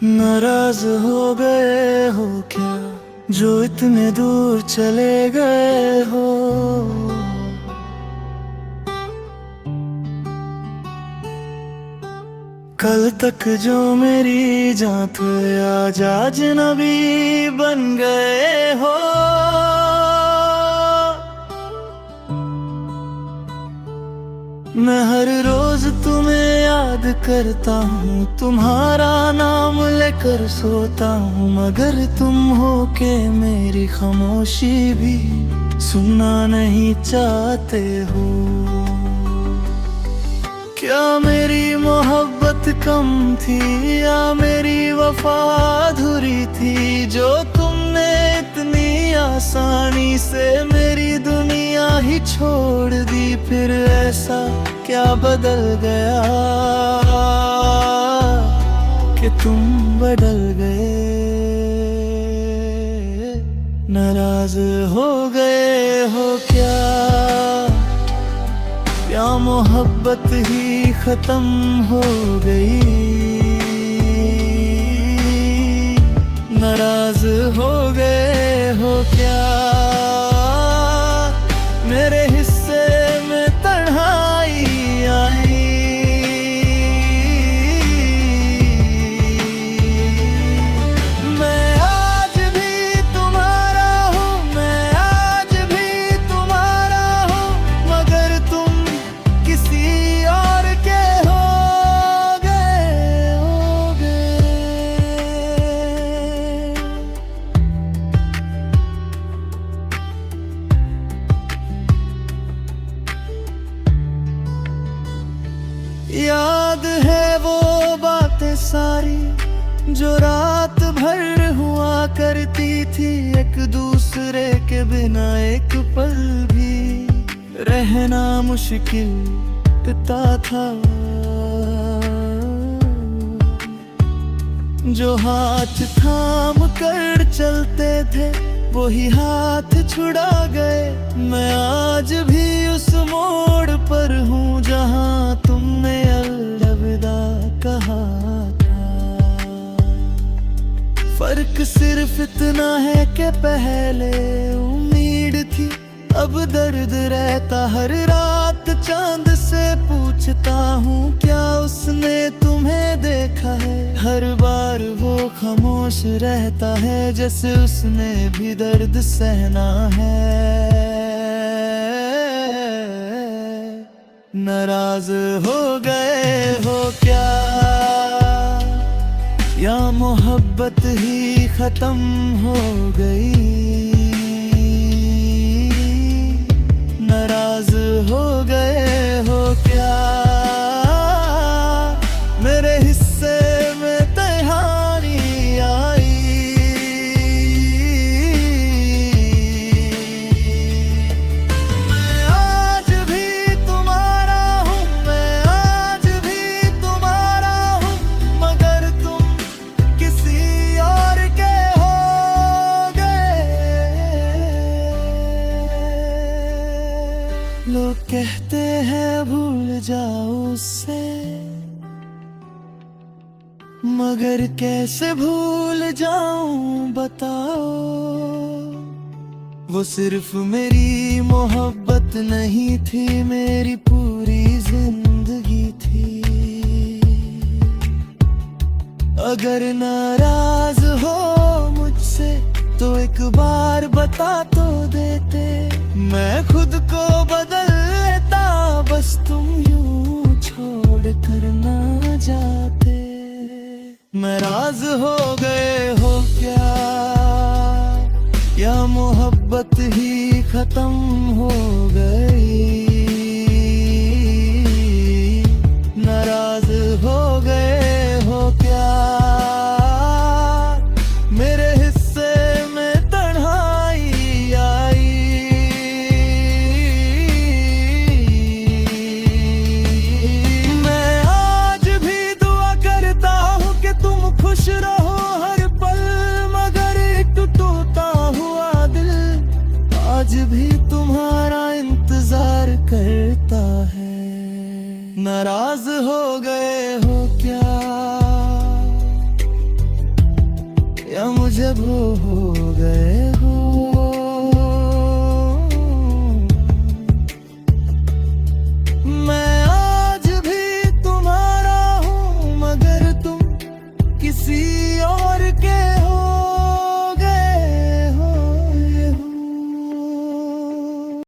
नाराज हो गए हो क्या जो इतने दूर चले गए हो। कल तक जो मेरी जान थे आज अजनबी बन गए हो। मैं हर रोज तुम्हें याद करता हूँ, तुम्हारा नाम लेकर सोता हूँ, मगर तुम हो के मेरी खामोशी भी सुनना नहीं चाहते हो। क्या मेरी मोहब्बत कम थी या मेरी वफा अधूरी थी, जो तुमने इतनी आसानी से मेरी दुनिया ही छोड़ दी। फिर ऐसा क्या बदल गया कि तुम बदल गए। नाराज हो गए हो क्या या मोहब्बत ही खत्म हो गई। नाराज हो गए हो क्या मेरे हिस्से में तन्हाई आई। मैं आज भी तुम्हारा हूँ, मैं आज भी तुम्हारा हूँ, मगर तुम किसी और के हो गए। याद है वो बातें सारी जो रात भर हुआ करती थी, एक दूसरे के बिना एक पल भी रहना मुश्किल लगता था। जो हाथ थाम कर चलते थे वही हाथ छुड़ा गए। मैं आज भी उस मोड़ पर हूँ जहाँ तुमने अलविदा कहा था। फर्क सिर्फ इतना है कि पहले उम्मीद थी, अब दर्द रहता। हर रात चांद से पूछता हूँ क्या उसने तुम्हें देखा है। हर बार वो खामोश रहता है जैसे उसने भी दर्द सहना है। नाराज हो गए हो क्या या मोहब्बत ही खत्म हो गई। नाराज हो गए हो क्या मेरे हिस्से में तन्हाई आई। मैं आज भी तुम्हारा हूँ, मैं आज भी तुम्हारा हूँ, मगर तुम किसी और के हो गए। लोग कहते हैं भूल जाओ उससे, मगर कैसे भूल जाऊं बताओ। वो सिर्फ मेरी मोहब्बत नहीं थी, मेरी पूरी जिंदगी थी। अगर नाराज हो मुझसे तो एक बार बता तो देते, मैं खुद को बदल लेता। बस तुम यूं छोड़ कर ना जाते। नाराज हो गए हो क्या या मोहब्बत ही खत्म हो गई। नाराज हो गए हो क्या मेरे हिस्से में तन्हाई आई। मैं आज भी दुआ करता हूँ कि तुम खुश रहो हर पल, मगर एक टूटा हुआ दिल आज भी तुम्हारा इंतजार करता है। नाराज हो गए हो क्या जब हो